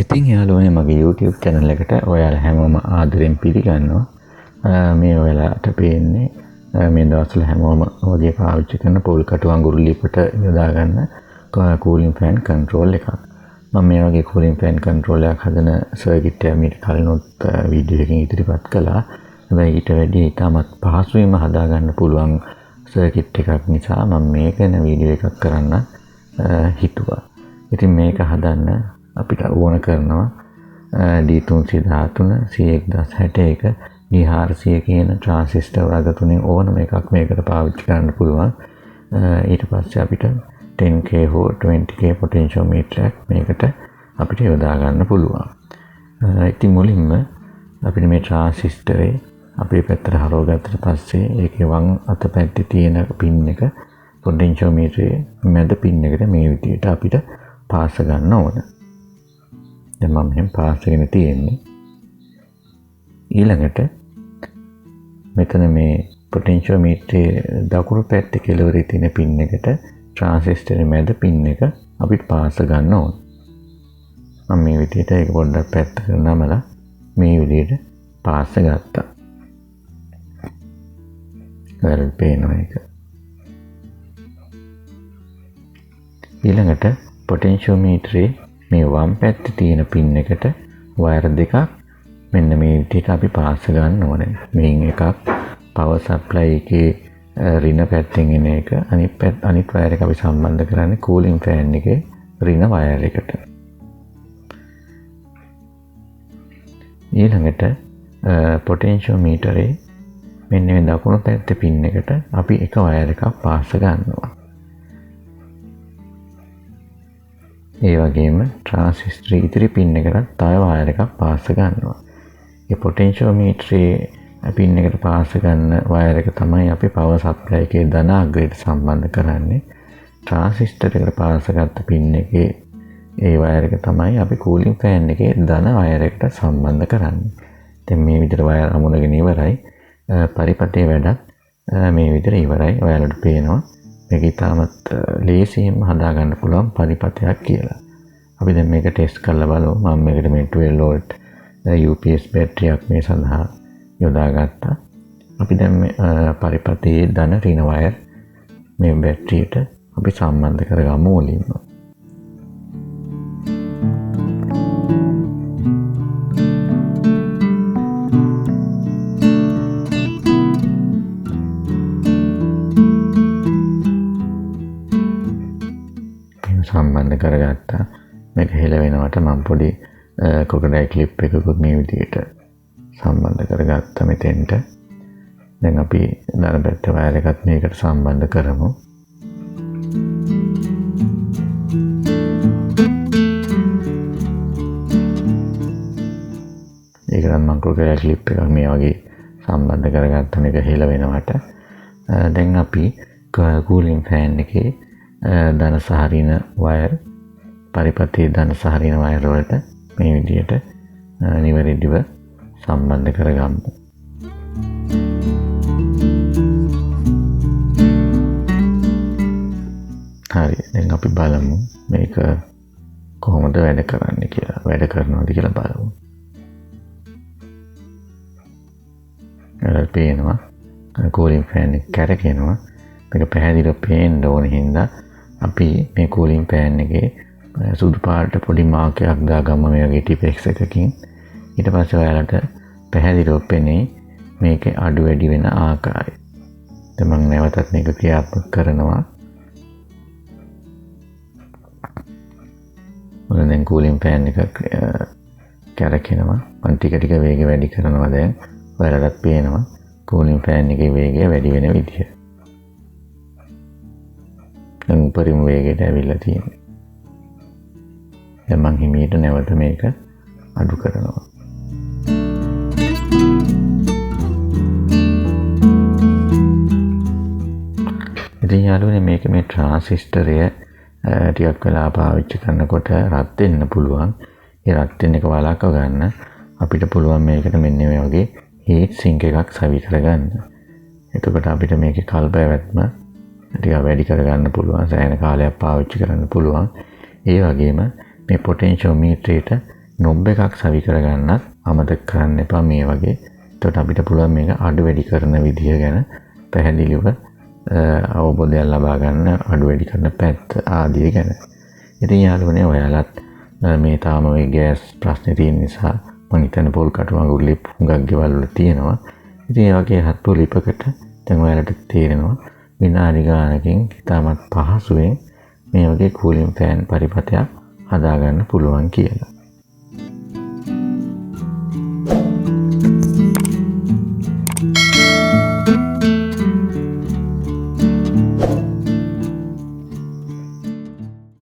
ඉතින් යාළුවනේ මගේ YouTube channel එකට ඔයාලා හැමෝම ආදරෙන් පිළිගන්නවා. මේ ඔයාලට පේන්නේ මේ දවස්වල හැමෝම වගේ පාවිච්චි කරන පොල් කටු අඟුරු ලිපට යොදා ගන්න cooling fan control එකක්. මම මේ වගේ cooling fan control එකක් හදන circuit එක මීට කලිනුත් වීඩියෝ එකකින් ඉදිරිපත් කළා. හැබැයි ඊට වැඩිය ඉතාමත් පහසුවෙන්ම හදා ගන්න පුළුවන් circuit එකක් නිසා මම මේක ගැන වීඩියෝ එකක් කරන්න හිතුවා. ඉතින් මේක හදන්න අපිට ඕන කරනවා D313 C1061 D400 කියන transistor වර්ග තුනෙන් ඕනම එකක් මේකට පාවිච්චි කරන්න පුළුවන්. ඊට පස්සේ අපිට 10k හෝ 20k potentiometer මේකට අපිට යොදා ගන්න පුළුවන්. ඉතින් මුලින්ම අපිට මේ transistorේ අපේ පැත්තට හරව ගත්තට පස්සේ ඒකේ වම් අත පැත්තේ තියෙන pin එක potentiometer මැද pin එකට මේ විදිහට අපිට පාස ගන්න ඕන. දැන් මම මෙහෙම පාස් කරගෙන තියෙන්නේ. ඊළඟට මෙතන මේ potentiometer දකුණු පැත්තේ කෙළවරේ තියෙන pin එකට transistor මැද pin එක අපිට පාස ගන්න ඕන. මම මේ විදිහට ඒක පොඩ්ඩක් පැත්තකට නමලා මේ විදිහට පාස ගත්තා. ඔයාලට පේනවා ඒක. ඊළඟට potentiometer මේ වම් පැත්තේ තියෙන pin එකට wire දෙකක් මෙන්න මේ විදිහට අපි පාස් ගන්න ඕනේ. මේන් එකක් power supply එකේ ඍණ පැත්තෙන් එන එක, අනිත් wire එක අපි සම්බන්ධ කරන්නේ cooling fan එකේ ඍණ wire එකට. ඊළඟට potentiometer මෙන්න මේ දකුණු පැත්තේ pin එකට අපි එක wire එකක් පාස් ගන්නවා. ඒ වගේම transistor ඉදිරි pin එකට තව wire එකක් පාස් ගන්නවා. ඒ potentiometer pin එකට පාස් ගන්න wire එක තමයි අපි power supply එකේ ධන අග්‍රයට සම්බන්ධ කරන්නේ. transistor එකට පාස් ගත්ත pin එකේ ඒ wire එක තමයි අපි cooling fan එකේ ධන wire එකට සම්බන්ධ කරන්නේ. දැන් මේ විදිහට wire අමුණගෙන ඉවරයි. පරිපතේ වැඩත් මේ විදිහට ඉවරයි. ඔයාලට පේනවා මේක ඉතාමත් ලේසියෙන්ම හදා ගන්න පුළුවන් පරිපතයක් කියලා. අපි දැන් මේක ටෙස්ට් කරලා බලමු. මම මේකට මේ 12 volt UPS බැටරියක් මේ සඳහා යොදා ගත්තා. අපි දැන් මේ පරිපතේ ධන ඍණ වයර් මේ බැටරියට අපි සම්බන්ධ කරගමු මුලින්ම. සම්බන්ධ කරගත්තා. මේක හෙල වෙනවට මම පොඩි crocodile clip එකකුත් මේ විදිහට සම්බන්ධ කරගත්තා මෙතෙන්ට. දැන් අපි ධන පැත්තේ wire එකත් මේකට සම්බන්ධ කරමු. ඒකට මම crocodile clip එකක් මේ වගේ සම්බන්ධ කරගත්තා මේක හෙල වෙනවට. දැන් අපි cooling fan එකේ ධන සහ ඍණ වයර් පරිපතේ ධන සහ ඍණ වයර් වලට මේ විදිහට නිවැරදිව සම්බන්ධ කරගමු. හරි. දැන් අපි බලමු මේක කොහොමද වැඩ කරන්නේ කියලා. වැඩ කරනවද කියලා බලමු. ඔයාලට පේනවා cooling fan එක කැරකෙනවා. මේක පැහැදිලිව පේන්න ඕන හින්දා අපි මේ cooling fan එකේ සුදු පාට පොඩි මාකයක් දාගමු මේ වගේ ටිපෙක්ස් එකකින්. ඊට පස්සේ ඔයාලට පැහැදිලිව පෙනේ මේකේ අඩු වැඩි වෙන ආකාරය. දැන් මම නැවතත් මේක ක්‍රියාත්මක කරනවා. මොකද දැන් cooling fan එක කැරකෙනවා. මම ටික ටික වේගය වැඩි කරනවා. දැන් ඔයාලට පේනවා cooling fan එකේ වේගය වැඩි වෙන විදිය. දැන් උඩරිම වේගයට ඇවිල්ලා තියෙනවා. දැන් මම හිමීට නැවත මේක අඩු කරනවා. ඉතින් යාළුවනේ මේක මේ transistorය ටිකක් වෙලා පාවිච්චි කරනකොට රත් වෙන්න පුළුවන්. ඒ රත් වෙන එක වළක්ව ගන්න අපිට පුළුවන් මේකට මෙන්න මේ වගේ heat sink එකක් සවි කරගන්න. එතකොට අපිට මේකේ කල් පැවැත්ම ටික වැඩි කරගන්න පුළුවන්. සෑහෙන කාලයක් පාවිච්චි කරන්න පුළුවන්. ඒ වගේම මේ potentiometer නොබ් එකක් සවි කරගන්නත් අමතක කරන්න එපා මේ වගේ. එතකොට අපිට පුළුවන් මේක අඩු වැඩි කරන විදිය ගැන පැහැදිලිව අවබෝධයක් ලබා ගන්න, අඩු වැඩි කරන පැත්ත ආදිය ගැන. ඉතින් යාළුවනේ ඔයාලත් මේ තාම ওই ගෑස් ප්‍රශ්නේ තියෙන නිසා මම හිතන්නේ පොල් කටු අඟුරු ලිප් හුඟක් ගෙවල් වල තියෙනවා. ඉතින් ඒ වගේ හත්තු ලිපකට දැන් ඔයාලට තේරෙනවා විනාඩි ගානකින් ඉතාමත් පහසුවෙන් මේ වගේ කූලින් ෆෑන් පරිපථයක් හදාගන්න පුළුවන් කියලා.